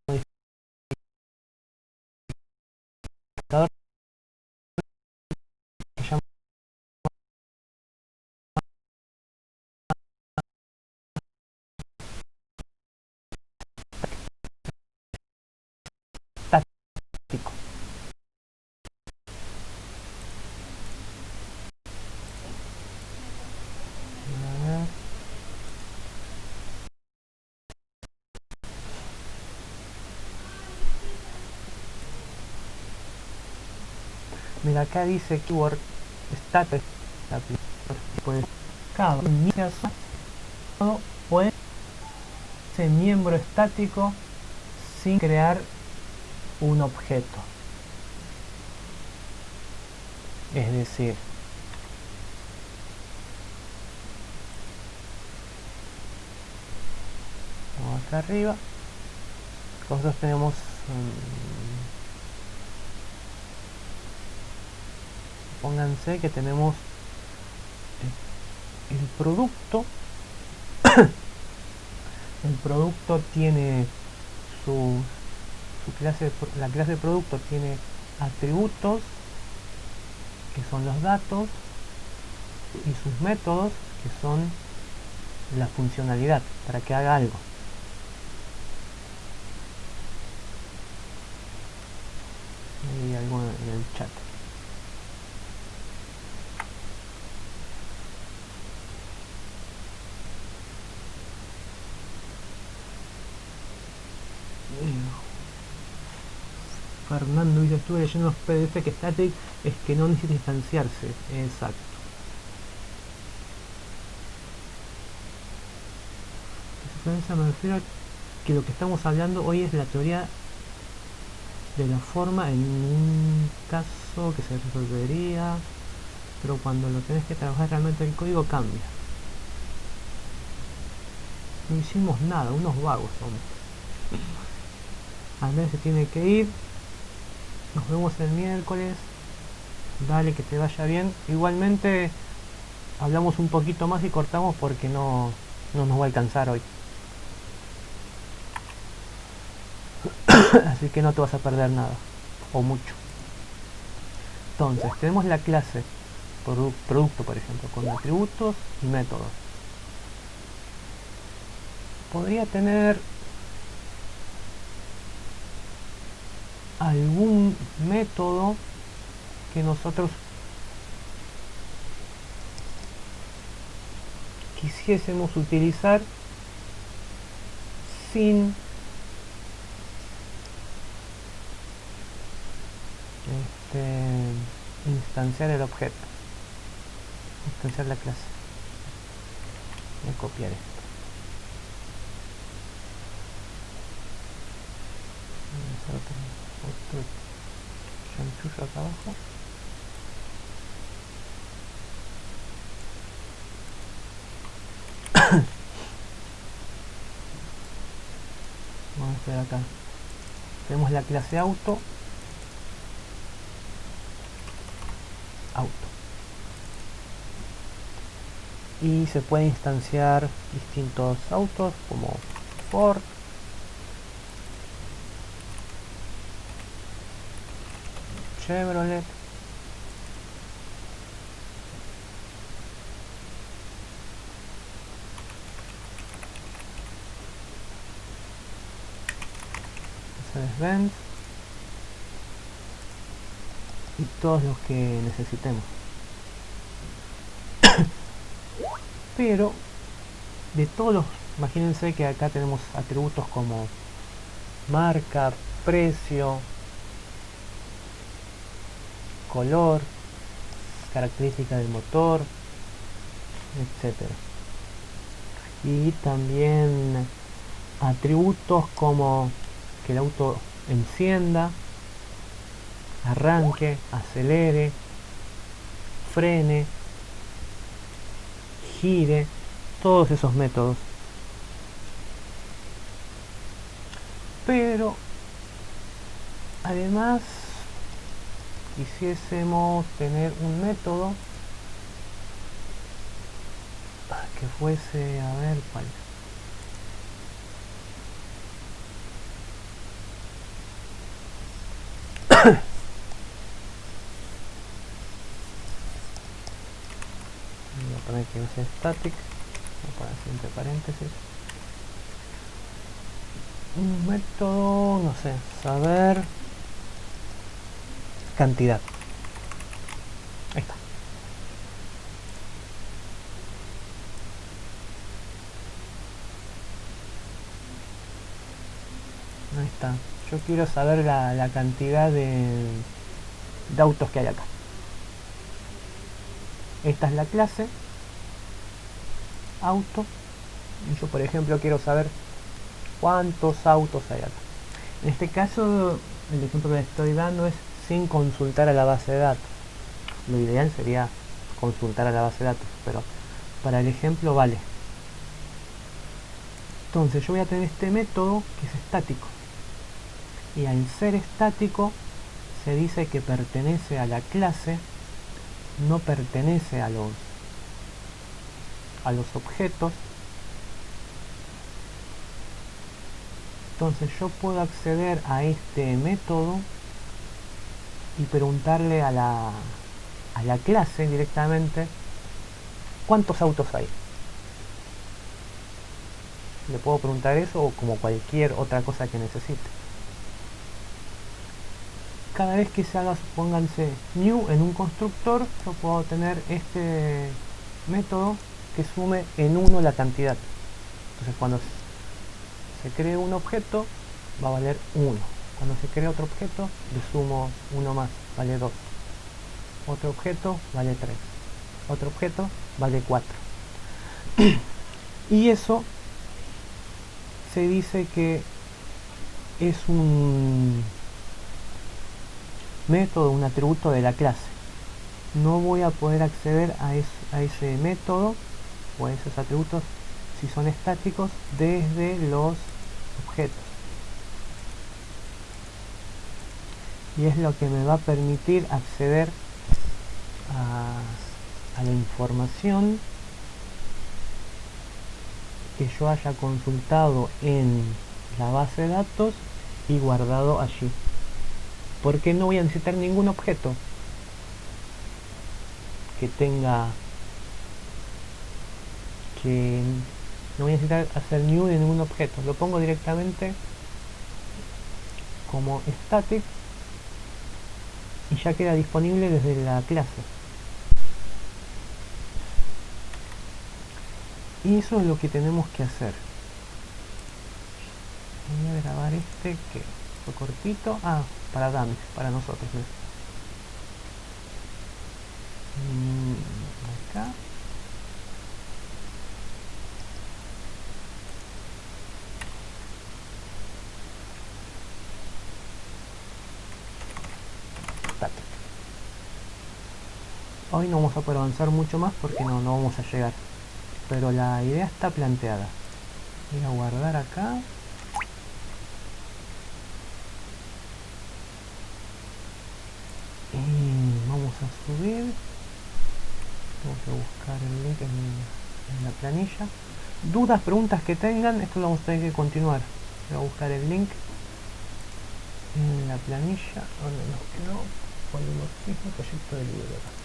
Modificador que llama táctico. A ver. Mira, acá dice keyword status. Pues cada puede ser miembro estático sin crear un objeto. Es decir, vamos acá arriba. Nosotros tenemos pónganse que tenemos el producto. El producto tiene su clase, la clase de producto tiene atributos que son los datos y sus métodos que son la funcionalidad para que haga algo. Hay algo en el chat. Fernando dice, estuve leyendo los PDF que static es que no necesita instanciarse. Exacto. Me refiero a que lo que estamos hablando hoy es la teoría de la forma en un caso que se resolvería, pero cuando lo tenés que trabajar realmente el código cambia. No hicimos nada, unos vagos somos. Andrés se tiene que ir. Nos vemos el miércoles. Dale, que te vaya bien. Igualmente hablamos un poquito más y cortamos porque no nos va a alcanzar hoy. Así que no te vas a perder nada. O mucho. Entonces, tenemos la clase producto, por ejemplo, con atributos y métodos. Podría tener algún método que nosotros quisiésemos utilizar sin instanciar el objeto, instanciar la clase. Voy a copiar esto. Voy a hacer otro chanchullo acá abajo. Vamos a hacer acá. Tenemos la clase auto. Y se puede instanciar distintos autos como Ford, Chevrolet, Mercedes-Benz y todos los que necesitemos. Pero de todos los, imagínense que acá tenemos atributos como marca, precio, color, característica del motor, etcétera. Y también atributos como que el auto encienda, arranque, acelere, frene, gire, todos esos métodos. Pero además quisiésemos tener un método que fuese, a ver cuál. Voy a poner que use static, voy a poner entre paréntesis. Un método, no sé, saber cantidad. Ahí está. Ahí está. Yo quiero saber la cantidad de autos que hay acá. Esta es la clase auto. Y yo, por ejemplo, quiero saber cuántos autos hay acá. En este caso, el ejemplo que les estoy dando es sin consultar a la base de datos. Lo ideal sería consultar a la base de datos, pero para el ejemplo vale. Entonces yo voy a tener este método que es estático. Y al ser estático, se dice que pertenece a la clase, no pertenece a los objetos. Entonces yo puedo acceder a este método y preguntarle a la clase directamente cuántos autos hay. Le puedo preguntar eso o como cualquier otra cosa que necesite. Cada vez que se haga, pónganse new en un constructor, yo puedo tener este método que sume en 1 la cantidad. Entonces cuando se cree un objeto va a valer 1. Cuando se crea otro objeto le sumo 1 más, vale 2. Otro objeto vale 3. Otro objeto vale 4. Y eso se dice que es un método, un atributo de la clase. No voy a poder acceder a ese método o a esos atributos si son estáticos desde los objetos. Y es lo que me va a permitir acceder a la información que yo haya consultado en la base de datos y guardado allí, porque no voy a necesitar ningún objeto que tenga no voy a necesitar hacer new de ningún objeto, lo pongo directamente como static y ya queda disponible desde la clase. Y eso es lo que tenemos que hacer. Voy a grabar este que fue cortito. Para dummies, para nosotros. Acá. static. Hoy no vamos a poder avanzar mucho más porque no vamos a llegar, pero la idea está planteada. Voy a guardar acá. Y vamos a subir. Vamos a buscar el link en la planilla. Dudas, preguntas que tengan, esto lo vamos a tener que continuar. Voy a buscar el link en la planilla donde nos quedó polimorfismo proyecto de libro.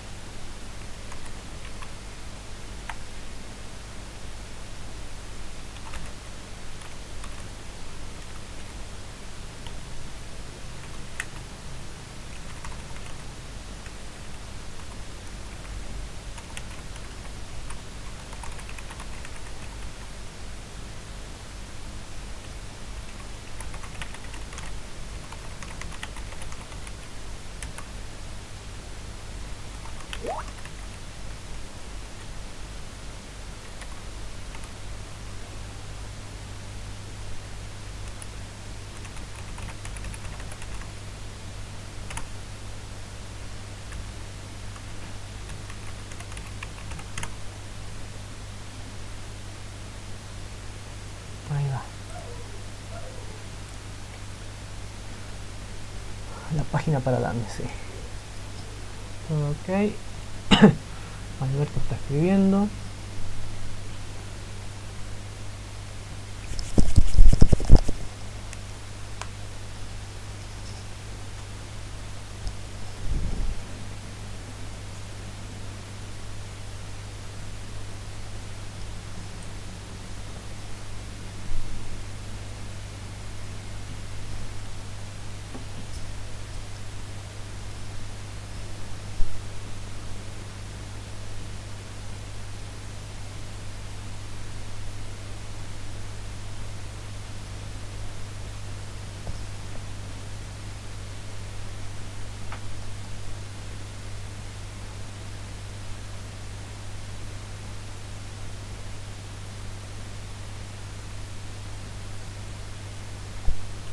Ahí va. La página para darme, sí. Ok. Alberto está escribiendo.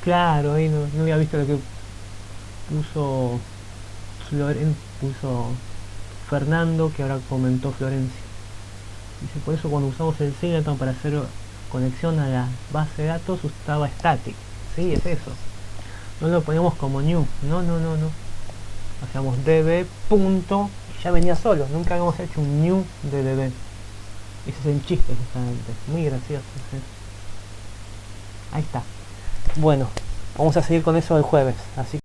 Claro, ahí no había visto lo que puso puso Fernando, que ahora comentó Florencia. Dice, por eso cuando usamos el Singleton para hacer conexión a la base de datos usaba static. Sí, es eso. No lo poníamos como new. No. Hacíamos db punto y ya venía solo. Nunca habíamos hecho un new de db. Ese es el chiste justamente. Muy gracioso. ¿Sí? Ahí está. Bueno, vamos a seguir con eso el jueves. Así